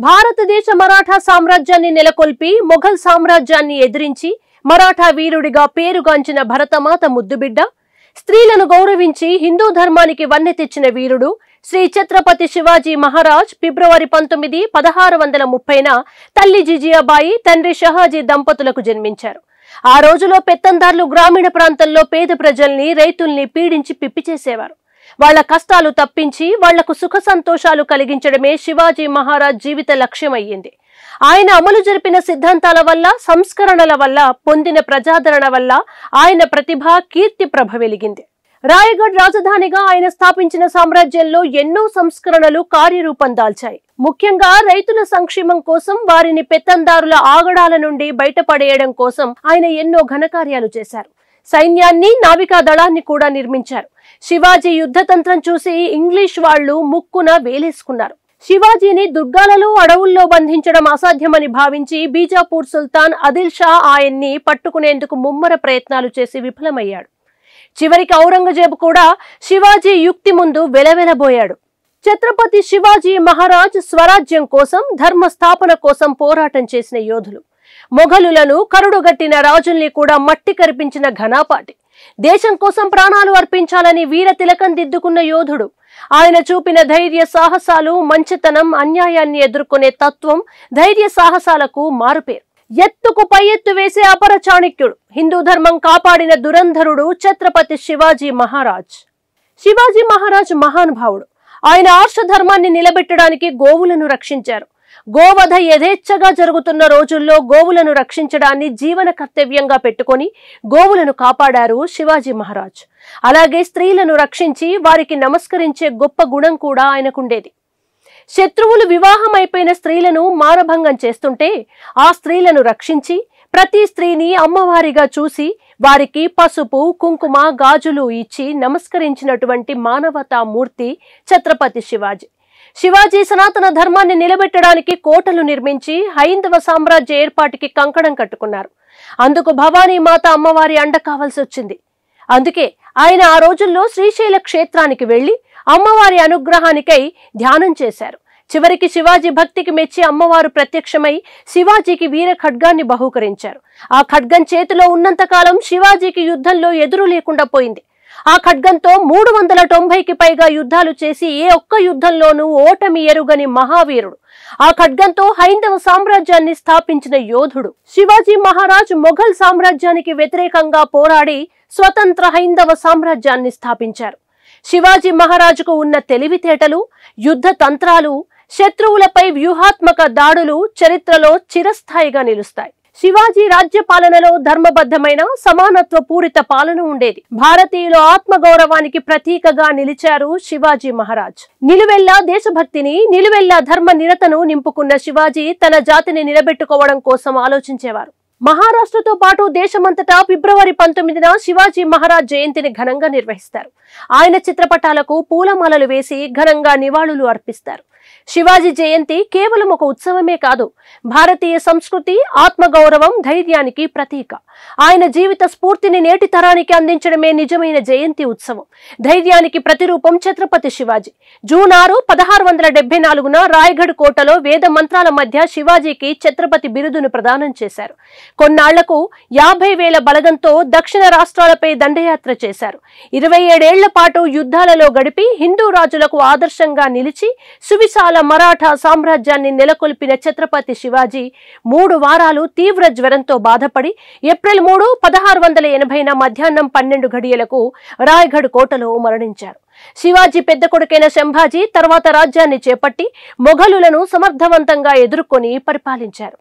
భారతదేశ మరాఠా సామ్రాజ్యాన్ని నెలకొల్పి మొఘల్ సామ్రాజ్యాన్ని ఎదిరించి మరాఠా వీరుడిగా పేరుగాంచిన భరతమాత ముద్దుబిడ్డ, స్త్రీలను గౌరవించి హిందూ ధర్మానికి వన్నె తెచ్చిన వీరుడు శ్రీ ఛత్రపతి శివాజీ మహారాజ్ ఫిబ్రవరి 19, 1630న తల్లి జిజియాబాయి, తండ్రి షహాజీ దంపతులకు జన్మించారు. ఆ రోజులో పెత్తందార్లు గ్రామీణ ప్రాంతాల్లో పేద ప్రజల్ని, రైతుల్ని పీడించి పిప్పి చేసేవారు. వాళ్ల కష్టాలు తప్పించి వాళ్లకు సుఖ సంతోషాలు కలిగించడమే శివాజీ మహారాజ్ జీవిత లక్ష్యం అయ్యింది. ఆయన అమలు జరిపిన సిద్ధాంతాల వల్ల, సంస్కరణల వల్ల పొందిన ప్రజాదరణ వల్ల ఆయన ప్రతిభ, కీర్తి ప్రభ వెలిగింది. రాయగఢ్ రాజధానిగా ఆయన స్థాపించిన సామ్రాజ్యంలో ఎన్నో సంస్కరణలు కార్యరూపం దాల్చాయి. ముఖ్యంగా రైతుల సంక్షేమం కోసం, వారిని పెత్తందారుల ఆగడాల నుండి బయటపడేయడం కోసం ఆయన ఎన్నో ఘనకార్యాలు చేశారు. సైన్యాన్ని, నావికా దళాన్ని కూడా నిర్మించారు. శివాజీ యుద్ధతంత్రం చూసి ఇంగ్లీష్ వాళ్లు ముక్కున వేలేసుకున్నారు. శివాజీని దుర్గాలలో, అడవుల్లో బంధించడం అసాధ్యమని భావించి బీజాపూర్ సుల్తాన్ ఆదిల్ షా ఆయన్ని పట్టుకునేందుకు ముమ్మర ప్రయత్నాలు చేసి విఫలమయ్యాడు. చివరికి ఔరంగజేబు కూడా శివాజీ యుక్తి ముందు వెలవెలబోయాడు. ఛత్రపతి శివాజీ మహారాజ్ స్వరాజ్యం కోసం, ధర్మ స్థాపన కోసం పోరాటం చేసిన యోధులు. మొఘలులను కరుడుగట్టిన రాజుల్ని కూడా మట్టి కరిపించిన ఘనాపాటి. దేశం కోసం ప్రాణాలు అర్పించాలని వీర తిలకం దిద్దుకున్న యోధుడు. ఆయన చూపిన ధైర్య సాహసాలు, మంచితనం, అన్యాయాన్ని ఎదుర్కొనే తత్వం ధైర్య సాహసాలకు మారుపేరు. ఎత్తుకు పై ఎత్తు వేసే అపర చాణక్యుడు, హిందూ ధర్మం కాపాడిన దురంధరుడు ఛత్రపతి శివాజీ మహారాజ్. శివాజీ మహారాజ్ మహానుభావుడు. ఆయన ఆర్ష ధర్మాన్ని నిలబెట్టడానికి గోవులను రక్షించారు. గోవధ యథేచ్ఛగా జరుగుతున్న రోజుల్లో గోవులను రక్షించడాన్ని జీవన కర్తవ్యంగా పెట్టుకుని గోవులను కాపాడారు శివాజీ మహారాజ్. అలాగే స్త్రీలను రక్షించి వారికి నమస్కరించే గొప్ప గుణం కూడా ఆయనకుండేది. శత్రువులు వివాహం అయిపోయిన స్త్రీలను మానభంగం చేస్తుంటే ఆ స్త్రీలను రక్షించి ప్రతి స్త్రీని అమ్మవారిగా చూసి వారికి పసుపు, కుంకుమ, గాజులు ఇచ్చి నమస్కరించినటువంటి మానవతా మూర్తి ఛత్రపతి శివాజీ. శివాజీ సనాతన ధర్మాన్ని నిలబెట్టడానికి కోటలు నిర్మించి హైందవ సామ్రాజ్య ఏర్పాటుకి కంకణం కట్టుకున్నారు. అందుకు భవానీ మాత అమ్మవారి అండ కావాల్సి వచ్చింది. అందుకే ఆయన ఆ రోజుల్లో శ్రీశైల క్షేత్రానికి వెళ్లి అమ్మవారి అనుగ్రహానికై ధ్యానం చేశారు. చివరికి శివాజీ భక్తికి మెచ్చి అమ్మవారు ప్రత్యక్షమై శివాజీకి వీర ఖడ్గాన్ని బహూకరించారు. ఆ ఖడ్గం చేతిలో ఉన్నంతకాలం శివాజీకి యుద్ధంలో ఎదురు లేకుండా పోయింది. ఆ ఖడ్గంతో 390కి పైగా యుద్ధాలు చేసి ఏ ఒక్క యుద్ధంలోనూ ఓటమి ఎరుగని మహావీరుడు. ఆ ఖడ్గంతో హైందవ సామ్రాజ్యాన్ని స్థాపించిన యోధుడు. శివాజీ మహారాజ్ మొఘల్ సామ్రాజ్యానికి వ్యతిరేకంగా పోరాడి స్వతంత్ర హైందవ సామ్రాజ్యాన్ని స్థాపించారు. శివాజీ మహారాజుకు ఉన్న తెలివితేటలు, యుద్ధ తంత్రాలు, శత్రువులపై వ్యూహాత్మక దాడులు చరిత్రలో చిరస్థాయిగా నిలుస్తాయి. శివాజీ రాజ్య పాలనలో ధర్మబద్ధమైన, సమానత్వ పూరిత పాలన ఉండేది. భారతీయుల ఆత్మగౌరవానికి ప్రతీకగా నిలిచారు శివాజీ మహారాజ్. నిలువెల్లా దేశభక్తిని, నిలువెల్లా ధర్మ నిరతను నింపుకున్న శివాజీ తన జాతిని నిలబెట్టుకోవడం కోసం ఆలోచించేవారు. మహారాష్ట్రతో పాటు దేశమంతటా ఫిబ్రవరి 19న శివాజీ మహారాజ్ జయంతిని ఘనంగా నిర్వహిస్తారు. ఆయన చిత్రపటాలకు పూలమాలలు వేసి ఘనంగా నివాళులు అర్పిస్తారు. శివాజీ జయంతి కేవలం ఒక ఉత్సవమే కాదు, భారతీయ సంస్కృతి, ఆత్మగౌరవం, ధైర్యానికి ప్రతీక. ఆయన జీవిత స్ఫూర్తిని నేటి తరానికి అందించడమే నిజమైన జయంతి ఉత్సవం. ధైర్యానికి ప్రతిరూపం ఛత్రపతి శివాజీ. జూన్ 6, 1674న రాయగఢ్ కోటలో వేద మంత్రాల మధ్య శివాజీకి ఛత్రపతి బిరుదును ప్రదానం చేశారు. కొన్నాళ్లకు 50,000 బలగంతో దక్షిణ రాష్ట్రాలపై దండయాత్ర చేశారు. 27 ఏళ్ల పాటు యుద్ధాలలో గడిపి హిందూ రాజులకు ఆదర్శంగా నిలిచి సువిశాల మరాఠా సామ్రాజ్యాన్ని నెలకొల్పిన ఛత్రపతి శివాజీ 3 వారాలు తీవ్ర జ్వరంతో బాధపడి ఏప్రిల్ 3, 1680న మధ్యాహ్నం 12 గడియలకు రాయగఢ్ కోటలో మరణించారు. శివాజీ పెద్ద కొడుకైన సంభాజీ తర్వాత రాజ్యాన్ని చేపట్టి మొఘలులను సమర్థవంతంగా ఎదుర్కొని పరిపాలించారు.